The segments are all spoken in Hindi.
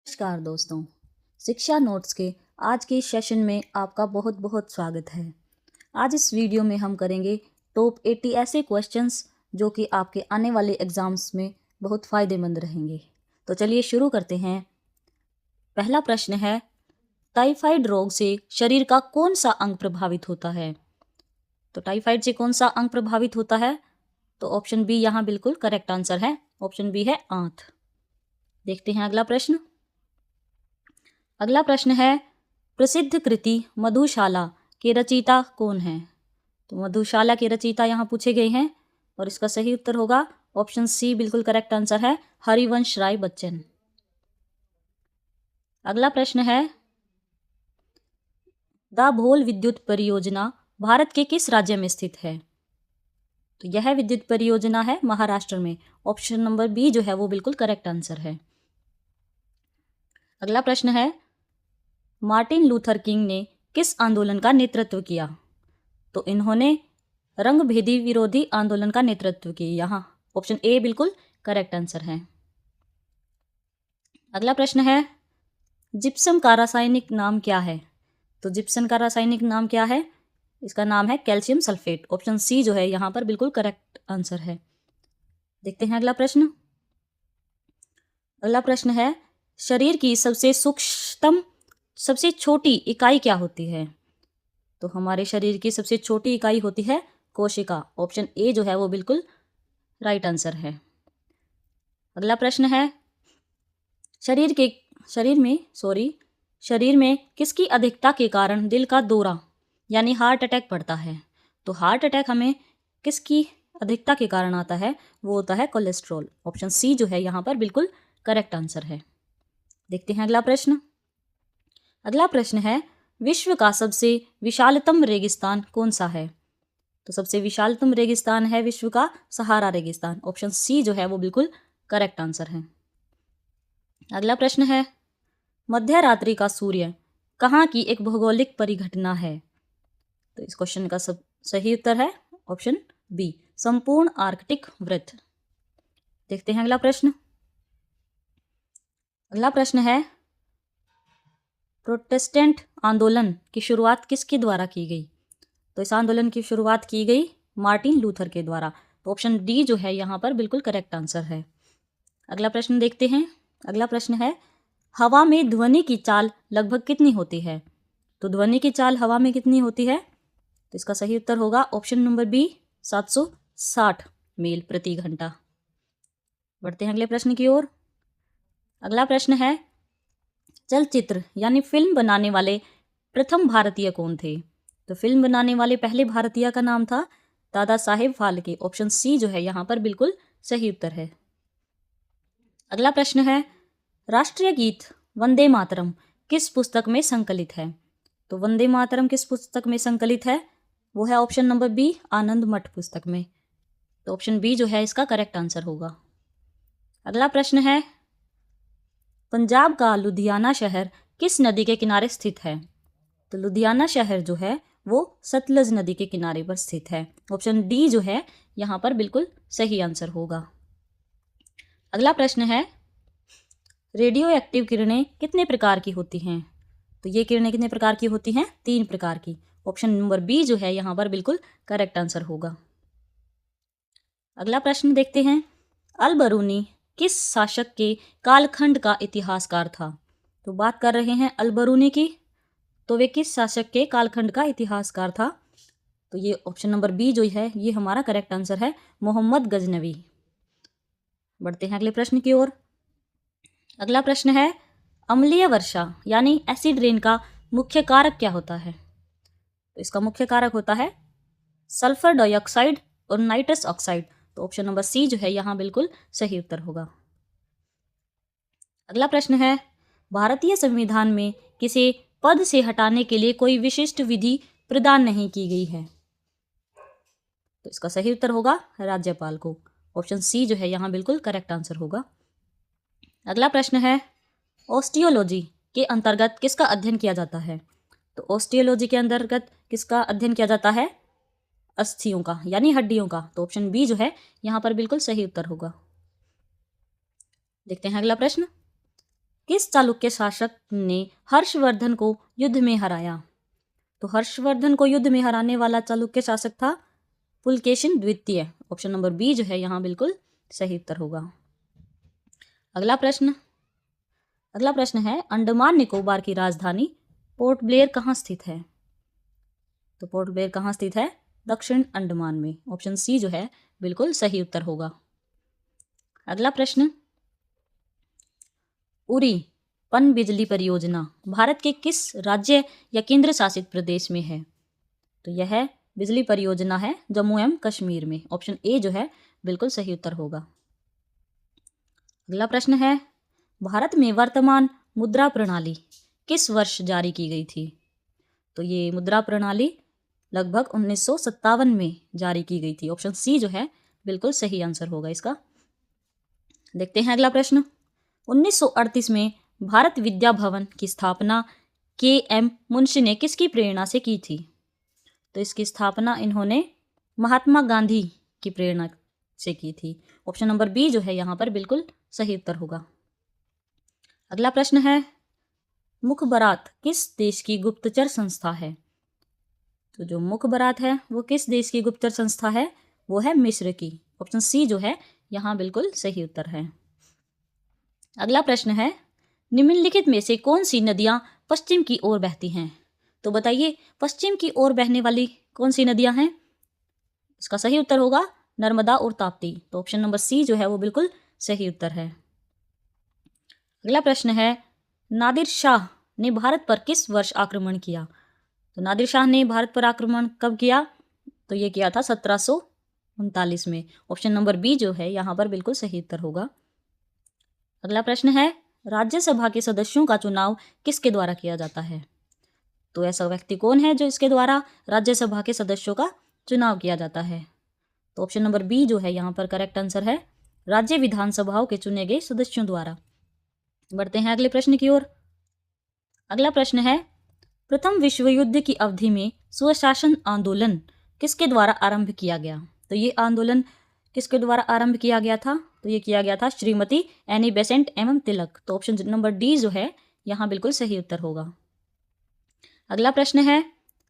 नमस्कार दोस्तों, शिक्षा नोट्स के आज के सेशन में आपका बहुत बहुत स्वागत है। आज इस वीडियो में हम करेंगे टॉप 80 ऐसे क्वेश्चंस जो कि आपके आने वाले एग्जाम्स में बहुत फ़ायदेमंद रहेंगे। तो चलिए शुरू करते हैं। पहला प्रश्न है, टाइफाइड रोग से शरीर का कौन सा अंग प्रभावित होता है? तो टाइफाइड से कौन सा अंग प्रभावित होता है? तो ऑप्शन बी यहाँ बिल्कुल करेक्ट आंसर है। ऑप्शन बी है आंत। देखते हैं अगला प्रश्न। अगला प्रश्न है, प्रसिद्ध कृति मधुशाला के रचयिता कौन है? तो मधुशाला के रचयिता यहाँ पूछे गए हैं और इसका सही उत्तर होगा ऑप्शन सी बिल्कुल करेक्ट आंसर है, हरिवंश राय बच्चन। अगला प्रश्न है, दाभोल विद्युत परियोजना भारत के किस राज्य में स्थित है? तो यह विद्युत परियोजना है महाराष्ट्र में। ऑप्शन नंबर बी जो है वो बिल्कुल करेक्ट आंसर है। अगला प्रश्न है, मार्टिन लूथर किंग ने किस आंदोलन का नेतृत्व किया? तो इन्होंने रंगभेदी विरोधी आंदोलन का नेतृत्व किया। यहाँ ऑप्शन ए बिल्कुल करेक्ट आंसर है। अगला प्रश्न है, जिप्सम का रासायनिक नाम क्या है? तो जिप्सम का रासायनिक नाम क्या है? इसका नाम है कैल्शियम सल्फेट। ऑप्शन सी जो है यहाँ पर बिल्कुल करेक्ट आंसर है। देखते हैं अगला प्रश्न। अगला प्रश्न है, शरीर की सबसे सूक्ष्मतम सबसे छोटी इकाई क्या होती है? तो हमारे शरीर की सबसे छोटी इकाई होती है कोशिका। ऑप्शन ए जो है वो बिल्कुल राइट आंसर है। अगला प्रश्न है, शरीर में किसकी अधिकता के कारण दिल का दौरा यानी हार्ट अटैक पड़ता है? तो हार्ट अटैक हमें किसकी अधिकता के कारण आता है? वो होता है कोलेस्ट्रॉल। ऑप्शन सी जो है यहाँ पर बिल्कुल करेक्ट आंसर है। देखते हैं अगला प्रश्न। अगला प्रश्न है, विश्व का सबसे विशालतम रेगिस्तान कौन सा है? तो सबसे विशालतम रेगिस्तान है विश्व का सहारा रेगिस्तान। ऑप्शन सी जो है वो बिल्कुल करेक्ट आंसर है। अगला प्रश्न है, मध्य रात्रि का सूर्य कहाँ की एक भौगोलिक परिघटना है? तो इस क्वेश्चन का सब सही उत्तर है ऑप्शन बी, संपूर्ण आर्कटिक वृत्त। देखते हैं अगला प्रश्न। अगला प्रश्न है, प्रोटेस्टेंट आंदोलन की शुरुआत किसके द्वारा की गई? तो इस आंदोलन की शुरुआत की गई मार्टिन लूथर के द्वारा। तो ऑप्शन डी जो है यहाँ पर बिल्कुल करेक्ट आंसर है। अगला प्रश्न देखते हैं। अगला प्रश्न है, हवा में ध्वनि की चाल लगभग कितनी होती है? तो ध्वनि की चाल हवा में कितनी होती है? तो इसका सही उत्तर होगा ऑप्शन नंबर बी, 760 मील प्रति घंटा। बढ़ते हैं अगले प्रश्न की ओर। अगला प्रश्न है, चलचित्र यानी फिल्म बनाने वाले प्रथम भारतीय कौन थे? तो फिल्म बनाने वाले पहले भारतीय का नाम था दादा साहेब फाल्के। ऑप्शन सी जो है यहाँ पर बिल्कुल सही उत्तर है। अगला प्रश्न है, राष्ट्रीय गीत वंदे मातरम किस पुस्तक में संकलित है? तो वंदे मातरम किस पुस्तक में संकलित है? वो है ऑप्शन नंबर बी, आनंद मठ पुस्तक में। तो ऑप्शन बी जो है इसका करेक्ट आंसर होगा। अगला प्रश्न है, पंजाब का लुधियाना शहर किस नदी के किनारे स्थित है? तो लुधियाना शहर जो है वो सतलज नदी के किनारे पर स्थित है। ऑप्शन डी जो है यहाँ पर बिल्कुल सही आंसर होगा। अगला प्रश्न है, रेडियो एक्टिव किरणें कितने प्रकार की होती हैं? तो ये किरणें कितने प्रकार की होती हैं? 3 प्रकार की। ऑप्शन नंबर बी जो है यहाँ पर बिल्कुल करेक्ट आंसर होगा। अगला प्रश्न देखते हैं, अल बरूनी किस शासक के कालखंड का इतिहासकार था? तो बात कर रहे हैं अल बरूनी की, तो वे किस शासक के कालखंड का इतिहासकार था? तो ये ऑप्शन नंबर बी जो है ये हमारा करेक्ट आंसर है, मोहम्मद गजनवी। बढ़ते हैं अगले प्रश्न की ओर। अगला प्रश्न है, अम्लीय वर्षा यानी एसिड रेन का मुख्य कारक क्या होता है? तो इसका मुख्य कारक होता है सल्फर डाइऑक्साइड और नाइट्रस ऑक्साइड। तो ऑप्शन नंबर सी जो है यहाँ बिल्कुल सही उत्तर होगा। अगला प्रश्न है, भारतीय संविधान में किसी पद से हटाने के लिए कोई विशिष्ट विधि प्रदान नहीं की गई है? तो इसका सही उत्तर होगा राज्यपाल को। ऑप्शन सी जो है यहाँ बिल्कुल करेक्ट आंसर होगा। अगला प्रश्न है, ऑस्टियोलॉजी के अंतर्गत किसका अध्ययन किया जाता है? तो ऑस्टियोलॉजी के अंतर्गत किसका अध्ययन किया जाता है? अस्थियों का यानी हड्डियों का। तो ऑप्शन बी जो है यहाँ पर बिल्कुल सही उत्तर होगा। देखते हैं अगला प्रश्न। किस चालुक्य शासक ने हर्षवर्धन को युद्ध में हराया? तो हर्षवर्धन को युद्ध में हराने वाला चालुक्य शासक था पुलकेशिन द्वितीय। ऑप्शन नंबर बी जो है यहाँ बिल्कुल सही उत्तर होगा। अगला प्रश्न है, अंडमान निकोबार की राजधानी पोर्ट ब्लेयर कहाँ स्थित है? तो पोर्ट ब्लेयर कहाँ स्थित है? दक्षिण अंडमान में। ऑप्शन सी जो है बिल्कुल सही उत्तर होगा। अगला प्रश्न, उरी पनबिजली परियोजना भारत के किस राज्य या केंद्र शासित प्रदेश में है? तो यह बिजली परियोजना है जम्मू एवं कश्मीर में। ऑप्शन ए जो है बिल्कुल सही उत्तर होगा। अगला प्रश्न है, भारत में वर्तमान मुद्रा प्रणाली किस वर्ष जारी की गई थी? तो ये मुद्रा प्रणाली लगभग 1957 में जारी की गई थी। ऑप्शन सी जो है बिल्कुल सही आंसर होगा इसका। देखते हैं अगला प्रश्न, 1938 में भारत विद्या भवन की स्थापना के.एम. मुंशी ने किसकी प्रेरणा से की थी? तो इसकी स्थापना इन्होंने महात्मा गांधी की प्रेरणा से की थी। ऑप्शन नंबर बी जो है यहाँ पर बिल्कुल सही उत्तर होगा। अगला प्रश्न है, मुखबरात किस देश की गुप्तचर संस्था है? तो जो मुखबरात है वो किस देश की गुप्तचर संस्था है? वो है मिस्र की। ऑप्शन सी जो है यहाँ बिल्कुल सही उत्तर है। अगला प्रश्न है, निम्नलिखित में से कौन सी नदियाँ पश्चिम की ओर बहती हैं? तो बताइए पश्चिम की ओर बहने वाली कौन सी नदियाँ हैं? इसका सही उत्तर होगा नर्मदा और ताप्ती। तो ऑप्शन नंबर सी जो है वो बिल्कुल सही उत्तर है। अगला प्रश्न है, नादिर शाह ने भारत पर किस वर्ष आक्रमण किया? तो नादिर शाह ने भारत पर आक्रमण कब किया? तो ये किया था 1739 में। ऑप्शन नंबर बी जो है यहाँ पर बिल्कुल सही उत्तर होगा। अगला प्रश्न है, राज्यसभा के सदस्यों का चुनाव किसके द्वारा किया जाता है? तो ऐसा व्यक्ति कौन है जो इसके द्वारा राज्यसभा के सदस्यों का चुनाव किया जाता है? तो ऑप्शन नंबर बी जो है यहाँ पर करेक्ट आंसर है, राज्य विधानसभाओं के चुने गए सदस्यों द्वारा। बढ़ते हैं अगले प्रश्न की ओर। अगला प्रश्न है, प्रथम विश्व युद्ध की अवधि में स्वशासन आंदोलन किसके द्वारा आरंभ किया गया? तो ये आंदोलन किसके द्वारा आरंभ किया गया था? तो ये किया गया था श्रीमती एनी बेसेंट एवं तिलक। तो ऑप्शन नंबर डी जो है यहाँ बिल्कुल सही उत्तर होगा। अगला प्रश्न है,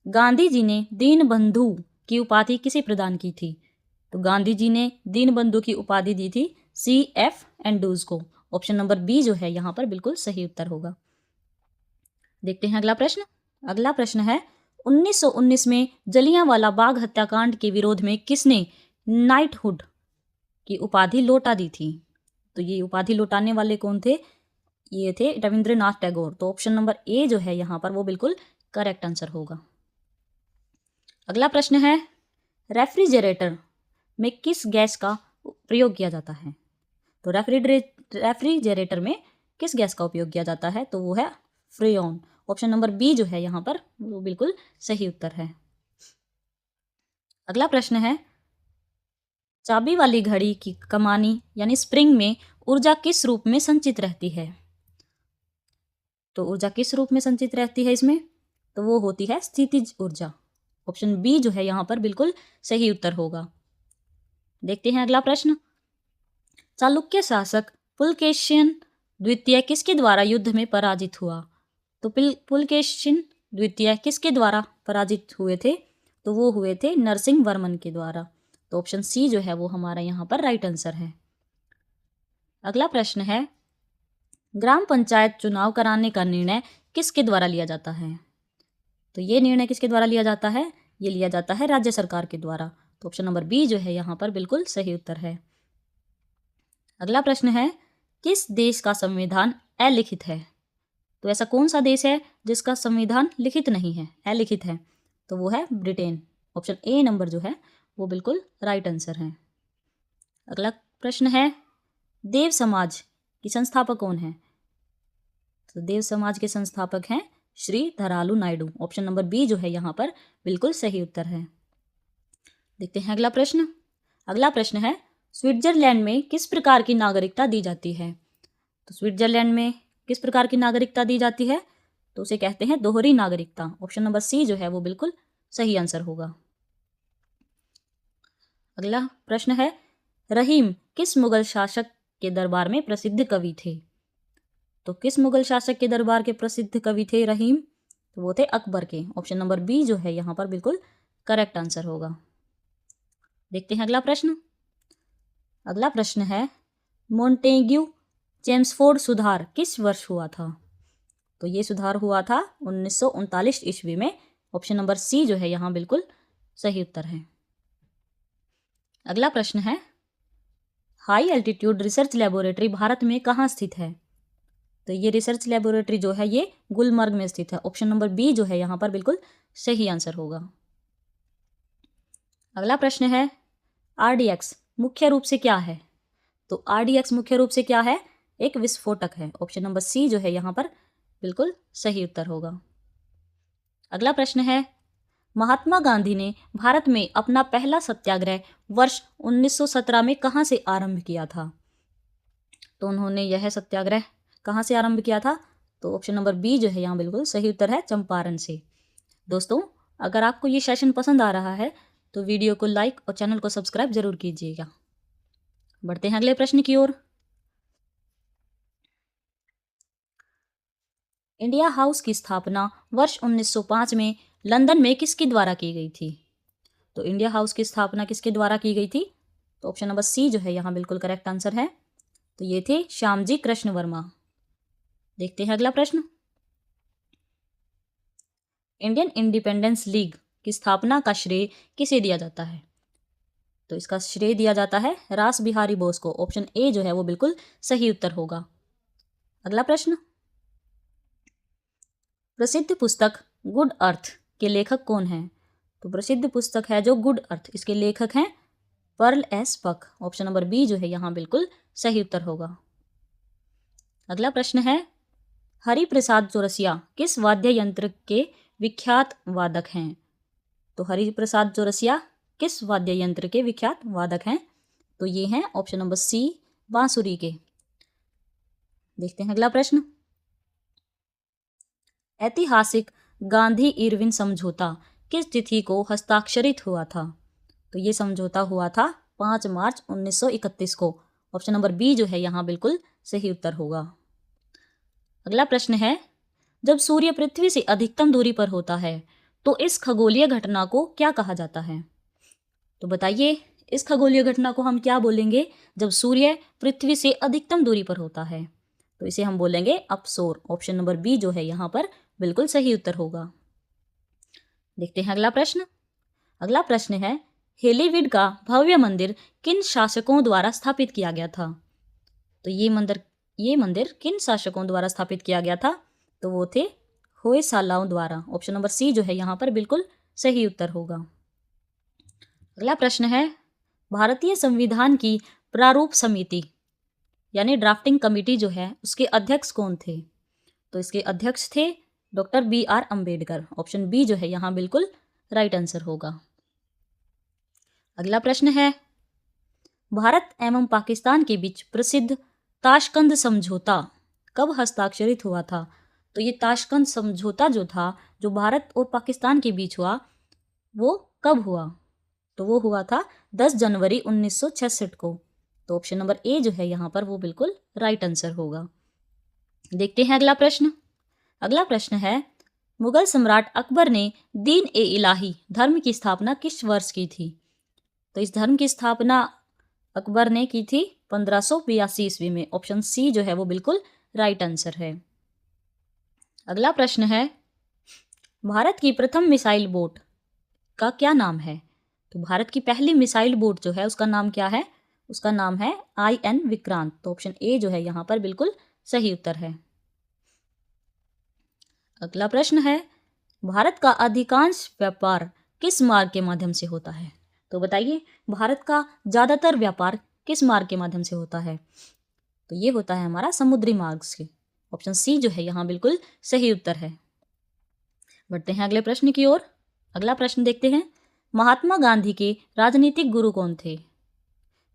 गांधी जी ने दीनबंधु की उपाधि किसे प्रदान की थी? तो गांधी जी ने दीनबंधु की उपाधि दी थी C.F. एंड्रूज को। ऑप्शन नंबर बी जो है यहाँ पर बिल्कुल सही उत्तर होगा। देखते हैं अगला प्रश्न। अगला प्रश्न है, 1919 में जलियांवाला बाग हत्याकांड के विरोध में किसने नाइटहुड की उपाधि लौटा दी थी? तो ये उपाधि लौटाने वाले कौन थे? ये थे रविंद्रनाथ टैगोर। तो ऑप्शन नंबर ए जो है यहाँ पर वो बिल्कुल करेक्ट आंसर होगा। अगला प्रश्न है, रेफ्रिजरेटर में किस गैस का प्रयोग किया जाता है? तो रेफ्रिजरेटर में किस गैस का उपयोग किया जाता है? तो वो है फ्रेयॉन। ऑप्शन नंबर बी जो है यहाँ पर वो बिल्कुल सही उत्तर है। अगला प्रश्न है, चाबी वाली घड़ी की कमानी यानी स्प्रिंग में ऊर्जा किस रूप में संचित रहती है? तो ऊर्जा किस रूप में संचित रहती है इसमें? तो वो होती है स्थितिज ऊर्जा। ऑप्शन बी जो है यहाँ पर बिल्कुल सही उत्तर होगा। देखते हैं अगला प्रश्न, चालुक्य शासक पुलकेशिन द्वितीय किसके द्वारा युद्ध में पराजित हुआ? तो पुलकेशिन द्वितीय किसके द्वारा पराजित हुए थे? तो वो हुए थे नरसिंह वर्मन के द्वारा। तो ऑप्शन सी जो है वो हमारा यहाँ पर राइट आंसर है। अगला प्रश्न है, ग्राम पंचायत चुनाव कराने का निर्णय किसके द्वारा लिया जाता है? तो ये निर्णय किसके द्वारा लिया जाता है? ये लिया जाता है राज्य सरकार के द्वारा। तो ऑप्शन नंबर बी जो है यहाँ पर बिल्कुल सही उत्तर है। अगला प्रश्न है, किस देश का संविधान अलिखित है? तो ऐसा कौन सा देश है जिसका संविधान लिखित नहीं है, अलिखित है? तो वो है ब्रिटेन। ऑप्शन ए नंबर जो है वो बिल्कुल राइट आंसर है। अगला प्रश्न है, देव समाज की संस्थापक कौन है? तो देव समाज के संस्थापक हैं Shri Dharalu Naidu. Option number B जो है यहाँ पर बिल्कुल सही उत्तर है। देखते हैं अगला प्रश्न। अगला प्रश्न है, स्विट्जरलैंड में किस प्रकार की नागरिकता दी जाती है? तो स्विट्जरलैंड में किस प्रकार की नागरिकता दी जाती है? तो उसे कहते हैं दोहरी नागरिकता। ऑप्शन नंबर सी जो है वो बिल्कुल सही आंसर होगा। अगला प्रश्न है, रहीम किस मुगल शासक के दरबार में प्रसिद्ध कवि थे? तो किस मुगल शासक के दरबार के प्रसिद्ध कवि थे रहीम? तो वो थे अकबर के। ऑप्शन नंबर बी जो है यहाँ पर बिल्कुल करेक्ट आंसर होगा। देखते हैं अगला प्रश्न। अगला प्रश्न है मोंटेग्यू चेम्सफोर्ड सुधार किस वर्ष हुआ था? तो ये सुधार हुआ था 1939 ईस्वी में। ऑप्शन नंबर सी जो है यहाँ बिल्कुल सही उत्तर है। अगला प्रश्न है high altitude research laboratory Bharat में कहाँ स्थित है? तो ये रिसर्च लेबोरेटरी जो है ये गुलमर्ग में स्थित है। ऑप्शन नंबर बी जो है यहाँ पर बिल्कुल सही आंसर होगा। अगला प्रश्न है आरडीएक्स मुख्य रूप से क्या है? तो आरडीएक्स मुख्य रूप से क्या है? एक विस्फोटक है। ऑप्शन नंबर सी जो है यहाँ पर बिल्कुल सही उत्तर होगा। अगला प्रश्न है महात्मा गांधी ने भारत में अपना पहला सत्याग्रह वर्ष 1917 में कहाँ से आरंभ किया था? तो उन्होंने यह सत्याग्रह कहाँ से आरंभ किया था? तो ऑप्शन नंबर बी जो है यहाँ बिल्कुल सही उत्तर है, चंपारण से। दोस्तों, अगर आपको ये सेशन पसंद आ रहा है तो वीडियो को लाइक और चैनल को सब्सक्राइब जरूर कीजिएगा। बढ़ते हैं अगले प्रश्न की ओर। इंडिया हाउस की स्थापना वर्ष 1905 में लंदन में किसके द्वारा की गई थी? तो इंडिया हाउस की स्थापना किसके द्वारा की गई थी? तो ऑप्शन नंबर सी जो है यहाँ बिल्कुल करेक्ट आंसर है। तो ये थे श्यामजी कृष्ण वर्मा। देखते हैं अगला प्रश्न। इंडियन इंडिपेंडेंस लीग की स्थापना का श्रेय किसे दिया जाता है? तो इसका श्रेय दिया जाता है रास बिहारी बोस को। ऑप्शन ए जो है वो बिल्कुल सही उत्तर होगा। अगला प्रश्न प्रसिद्ध पुस्तक गुड अर्थ के लेखक कौन हैं? तो प्रसिद्ध पुस्तक है जो गुड अर्थ, इसके लेखक हैं पर्ल एस पक। ऑप्शन नंबर बी जो है यहाँ बिल्कुल सही उत्तर होगा। अगला प्रश्न है हरिप्रसाद चौरसिया किस वाद्य यंत्र के विख्यात वादक हैं? तो हरिप्रसाद चौरसिया किस वाद्य यंत्र के विख्यात वादक हैं? तो ये हैं ऑप्शन नंबर सी बांसुरी के। देखते हैं अगला प्रश्न ऐतिहासिक गांधी इरविन समझौता किस तिथि को हस्ताक्षरित हुआ था? तो ये समझौता हुआ था 5 मार्च 1931 को। ऑप्शन नंबर बी जो है यहाँ बिल्कुल सही उत्तर होगा। अगला प्रश्न है जब सूर्य पृथ्वी से अधिकतम दूरी पर होता है तो इस खगोलीय घटना को क्या कहा जाता है? तो बताइए, इस खगोलीय घटना को हम क्या बोलेंगे जब सूर्य पृथ्वी से अधिकतम दूरी पर होता है? तो इसे हम बोलेंगे अपसोर। ऑप्शन नंबर बी जो है यहाँ पर बिल्कुल सही उत्तर होगा। देखते हैं अगला प्रश्न। अगला प्रश्न है हेलीविड का भव्य मंदिर किन शासकों द्वारा स्थापित किया गया था? तो ये मंदिर किन शासकों द्वारा स्थापित किया गया था? तो वो थे होयसालाओं द्वारा। ऑप्शन नंबर सी जो है यहाँ पर बिल्कुल सही उत्तर होगा। अगला प्रश्न है भारतीय संविधान की प्रारूप समिति यानी ड्राफ्टिंग कमेटी जो है उसके अध्यक्ष कौन थे? तो इसके अध्यक्ष थे doctor BR Ambedkar. Option B जो है यहाँ बिल्कुल राइट आंसर होगा। अगला प्रश्न है भारत एवं पाकिस्तान के बीच प्रसिद्ध ताशकंद समझौता कब हस्ताक्षरित हुआ था? तो ये ताशकंद समझौता जो था, जो भारत और पाकिस्तान के बीच हुआ, वो कब हुआ? तो वो हुआ था 10 जनवरी 1966 को। तो ऑप्शन नंबर ए जो है यहाँ पर वो बिल्कुल राइट आंसर होगा। देखते हैं अगला प्रश्न। अगला प्रश्न है मुगल सम्राट अकबर ने दीन ए इलाही धर्म की स्थापना किस वर्ष की थी? तो इस धर्म की स्थापना अकबर ने की थी 1582 ईस्वी में। ऑप्शन सी जो है वो बिल्कुल राइट आंसर है। अगला प्रश्न है भारत की प्रथम मिसाइल बोट का क्या नाम है? तो भारत की पहली मिसाइल बोट जो है उसका नाम क्या है? उसका नाम है IN विक्रांत। तो ऑप्शन ए जो है यहाँ पर बिल्कुल सही उत्तर है। अगला प्रश्न है भारत का अधिकांश व्यापार किस मार्ग के माध्यम से होता है? तो बताइए, भारत का ज़्यादातर व्यापार किस मार्ग के माध्यम से होता है? तो ये होता है हमारा समुद्री मार्ग से। ऑप्शन सी जो है यहाँ बिल्कुल सही उत्तर है। बढ़ते हैं अगले प्रश्न की ओर। अगला प्रश्न देखते हैं महात्मा गांधी के राजनीतिक गुरु कौन थे?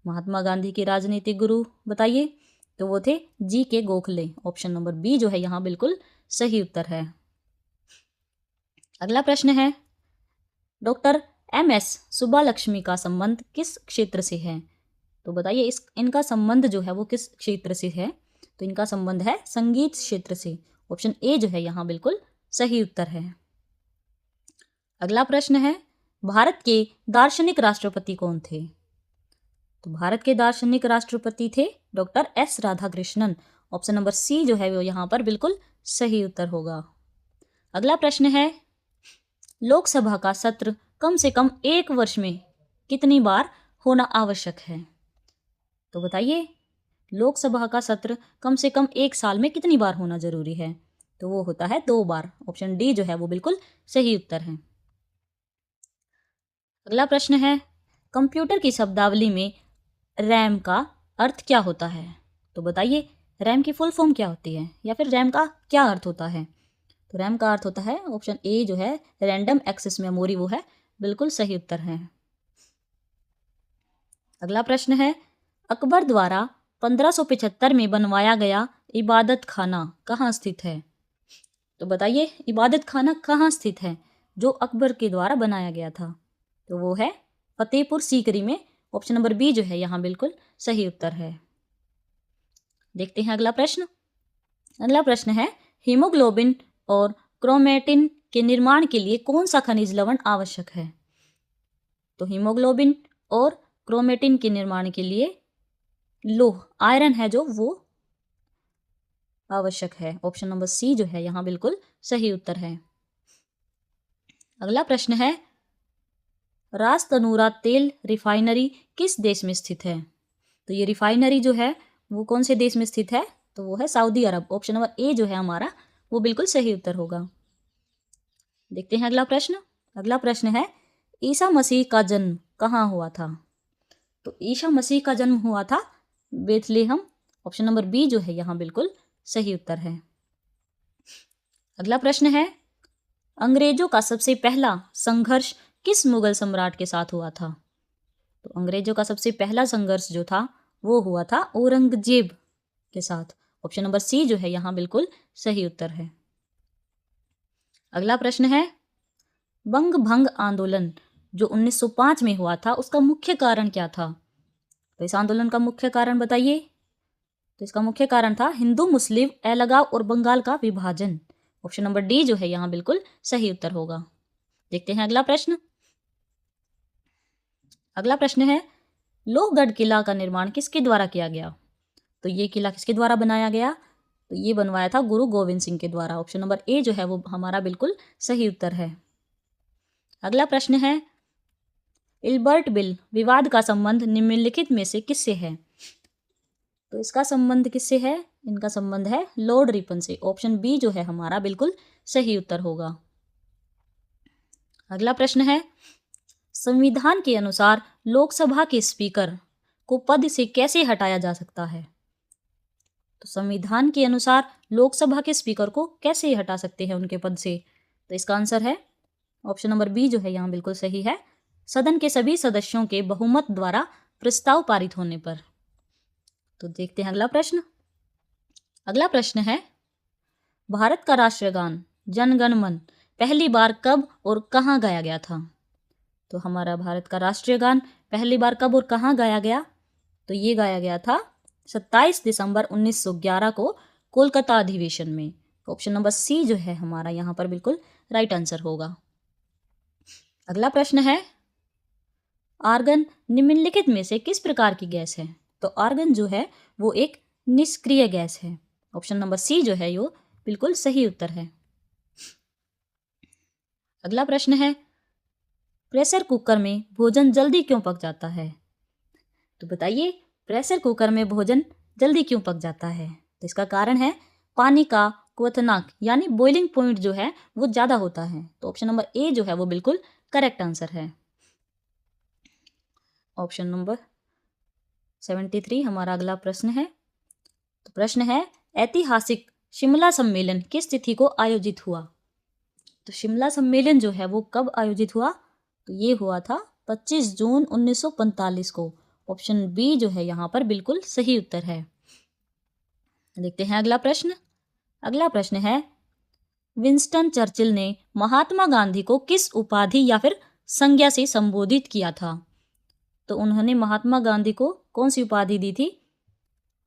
महात्मा गांधी के राजनीतिक गुरु बताइए। तो वो थे GK Gokhale. Option number B जो है यहाँ बिल्कुल सही उत्तर है। अगला प्रश्न है डॉक्टर MS सुब्बालक्ष्मी का संबंध किस क्षेत्र से है? तो बताइए इनका संबंध जो है वो किस क्षेत्र से है? तो इनका संबंध है संगीत क्षेत्र से। ऑप्शन ए जो है यहाँ बिल्कुल सही उत्तर है। अगला प्रश्न है, भारत के दार्शनिक राष्ट्रपति कौन थे? तो भारत के दार्शनिक राष्ट्रपति थे doctor S Radhakrishnan. Option number C जो है वो यहाँ पर बिल्कुल सही उत्तर होगा। अगला प्रश्न है, लोकसभा का सत्र कम से कम एक वर्ष में कितनी बार होना आवश्यक है? तो बताइए, लोकसभा का सत्र कम से कम एक साल में कितनी बार होना जरूरी है? तो वो होता है 2 बार। ऑप्शन डी जो है वो बिल्कुल सही उत्तर है। अगला प्रश्न है, कंप्यूटर की शब्दावली में रैम का अर्थ क्या होता है? तो बताइए, रैम की फुल फॉर्म क्या होती है, या फिर रैम का क्या अर्थ होता है? तो रैम का अर्थ होता है ऑप्शन ए जो है रैंडम एक्सेस मेमोरी, वो है बिल्कुल सही उत्तर है। अगला प्रश्न है, अकबर द्वारा 1575 में बनवाया गया इबादत खाना कहाँ स्थित है? तो बताइए, इबादत खाना कहाँ स्थित है जो अकबर के द्वारा बनाया गया था? तो वो है फतेहपुर सीकरी में। ऑप्शन नंबर बी जो है यहाँ बिल्कुल सही उत्तर है। देखते हैं अगला प्रश्न। अगला प्रश्न है, हीमोग्लोबिन और क्रोमेटिन के निर्माण के लिए कौन सा खनिज लवण आवश्यक है? तो हीमोग्लोबिन और क्रोमेटिन के निर्माण के लिए लोह आयरन है जो वो आवश्यक है। ऑप्शन नंबर सी जो है यहाँ बिल्कुल सही उत्तर है। अगला प्रश्न है, रास तनूरा तेल रिफाइनरी किस देश में स्थित है? तो ये रिफाइनरी जो है वो कौन से देश में स्थित है? तो वो है Saudi Arab. Option number A जो है हमारा वो बिल्कुल सही उत्तर होगा। देखते हैं अगला प्रश्न। अगला प्रश्न है, ईसा मसीह का जन्म कहाँ हुआ था? तो ईसा मसीह का जन्म हुआ था बेथलेहम। ऑप्शन नंबर बी जो है यहाँ बिल्कुल सही उत्तर है। अगला प्रश्न है, अंग्रेजों का सबसे पहला संघर्ष किस मुगल सम्राट के साथ हुआ था? तो अंग्रेजों का सबसे पहला संघर्ष जो था वो हुआ था औरंगजेब के साथ। ऑप्शन नंबर सी जो है यहाँ बिल्कुल सही उत्तर है। अगला प्रश्न है, बंग भंग आंदोलन जो 1905 में हुआ था उसका मुख्य कारण क्या था? तो इस आंदोलन का मुख्य कारण बताइए। तो इसका मुख्य कारण था हिंदू मुस्लिम अलगाव और बंगाल का विभाजन। ऑप्शन नंबर डी जो है यहाँ बिल्कुल सही उत्तर होगा। देखते हैं अगला प्रश्न। अगला प्रश्न है, लोहगढ़ किला का निर्माण किसके द्वारा किया गया? तो ये किला किसके द्वारा बनाया गया? तो ये बनवाया था गुरु गोविंद सिंह के द्वारा। ऑप्शन नंबर ए जो है वो हमारा बिल्कुल सही उत्तर है। अगला प्रश्न है, इल्बर्ट बिल विवाद का संबंध निम्नलिखित में से किससे है? तो इसका संबंध किससे है? इनका संबंध है लॉर्ड रिपन से। ऑप्शन बी जो है हमारा बिल्कुल सही उत्तर होगा। अगला प्रश्न है, संविधान के अनुसार लोकसभा के स्पीकर को पद से कैसे हटाया जा सकता है? तो संविधान के अनुसार लोकसभा के स्पीकर को कैसे हटा सकते हैं उनके पद से? तो इसका आंसर है ऑप्शन नंबर बी जो है यहाँ बिल्कुल सही है, सदन के सभी सदस्यों के बहुमत द्वारा प्रस्ताव पारित होने पर। तो देखते हैं अगला प्रश्न। अगला प्रश्न है, भारत का राष्ट्रीय गान जन गण मन पहली बार कब और कहाँ गाया गया था? तो हमारा भारत का राष्ट्रीय गान पहली बार कब और कहाँ गाया गया? तो ये गाया गया था 27 दिसंबर 1911 को कोलकाता अधिवेशन में। ऑप्शन नंबर सी जो है हमारा यहाँ पर बिल्कुल राइट आंसर होगा। अगला प्रश्न है, आर्गन निम्नलिखित में से किस प्रकार की गैस है? तो आर्गन जो है वो एक निष्क्रिय गैस है। ऑप्शन नंबर सी जो है यो बिल्कुल सही उत्तर है। अगला प्रश्न है, प्रेशर कुकर में भोजन जल्दी क्यों पक जाता है? तो बताइए, प्रेशर कुकर में भोजन जल्दी क्यों पक जाता है? तो इसका कारण है पानी का क्वथनांक यानी बॉइलिंग पॉइंट जो है वो ज़्यादा होता है। तो ऑप्शन नंबर ए जो है वो बिल्कुल करेक्ट आंसर है। ऑप्शन नंबर 73 हमारा अगला प्रश्न है। तो प्रश्न है, ऐतिहासिक शिमला सम्मेलन किस तिथि को आयोजित हुआ? तो शिमला सम्मेलन जो है वो कब आयोजित हुआ? तो ये हुआ था 25 जून 1945 को। ऑप्शन बी जो है यहाँ पर बिल्कुल सही उत्तर है। देखते हैं अगला प्रश्न। अगला प्रश्न है, विंस्टन चर्चिल ने महात्मा गांधी को किस उपाधि या फिर संज्ञा से संबोधित किया था? तो उन्होंने महात्मा गांधी को कौन सी उपाधि दी थी?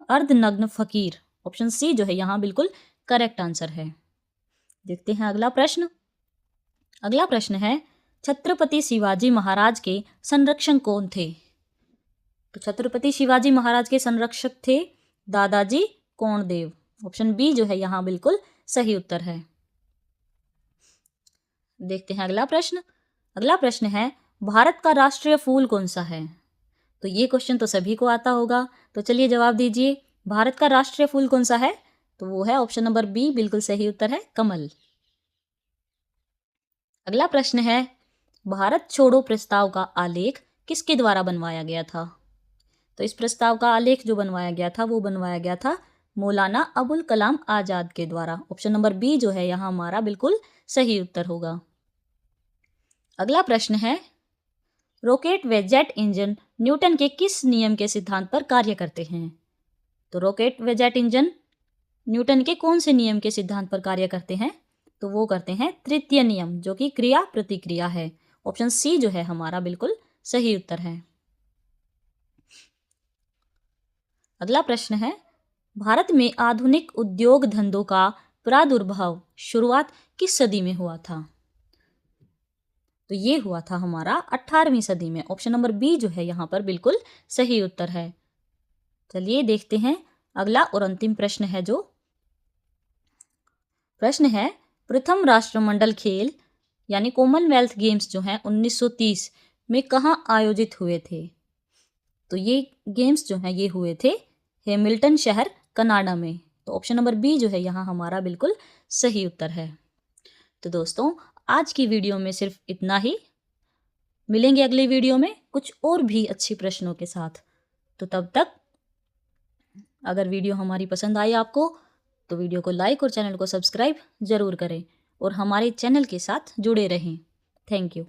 अर्धनग्न फकीर। ऑप्शन सी जो है यहाँ बिल्कुल करेक्ट आंसर है। देखते हैं अगला प्रश्न। अगला प्रश्न है छत्रपति शिवाजी महाराज के संरक्षक कौन थे? तो छत्रपति शिवाजी महाराज के संरक्षक थे दादाजी कोंडदेव। ऑप्शन बी जो है यहाँ बिल्कुल सही उत्तर है। देखते हैं अगला प्रश्न। अगला प्रश्न है भारत का राष्ट्रीय फूल कौन सा है? तो ये क्वेश्चन तो सभी को आता होगा, तो चलिए जवाब दीजिए। भारत का राष्ट्रीय फूल कौन सा है? तो वो है ऑप्शन नंबर बी, बिल्कुल सही उत्तर है कमल। अगला प्रश्न है भारत छोड़ो प्रस्ताव का आलेख किसके द्वारा बनवाया गया था? तो इस प्रस्ताव का आलेख जो बनवाया गया था वो बनवाया गया था मौलाना अबुल कलाम आजाद के द्वारा। ऑप्शन नंबर बी जो है यहाँ हमारा बिल्कुल सही उत्तर होगा। अगला प्रश्न है रॉकेट व जेट इंजन न्यूटन के किस नियम के सिद्धांत पर कार्य करते हैं? तो रॉकेट व जेट इंजन न्यूटन के कौन से नियम के सिद्धांत पर कार्य करते हैं? तो वो करते हैं तृतीय नियम, जो कि क्रिया प्रतिक्रिया है। ऑप्शन सी जो है हमारा बिल्कुल सही उत्तर है। अगला प्रश्न है भारत में आधुनिक उद्योग धंधों का प्रादुर्भाव शुरुआत किस सदी में हुआ था? तो ये हुआ था हमारा 18वीं सदी में। ऑप्शन नंबर बी जो है यहाँ पर बिल्कुल सही उत्तर है। चलिए देखते हैं अगला और अंतिम प्रश्न है। जो प्रश्न है प्रथम राष्ट्रमंडल खेल यानी कॉमनवेल्थ गेम्स जो हैं 1930 में कहाँ आयोजित हुए थे? तो ये गेम्स जो हैं ये हुए थे हैमिल्टन शहर कनाडा में। तो ऑप्शन नंबर बी जो है यहाँ हमारा बिल्कुल सही उत्तर है। तो दोस्तों आज की वीडियो में सिर्फ इतना ही। मिलेंगे अगले वीडियो में कुछ और भी अच्छी प्रश्नों के साथ। तो तब तक अगर वीडियो हमारी पसंद आई आपको तो वीडियो को लाइक और चैनल को सब्सक्राइब ज़रूर करें और हमारे चैनल के साथ जुड़े रहें। Thank you.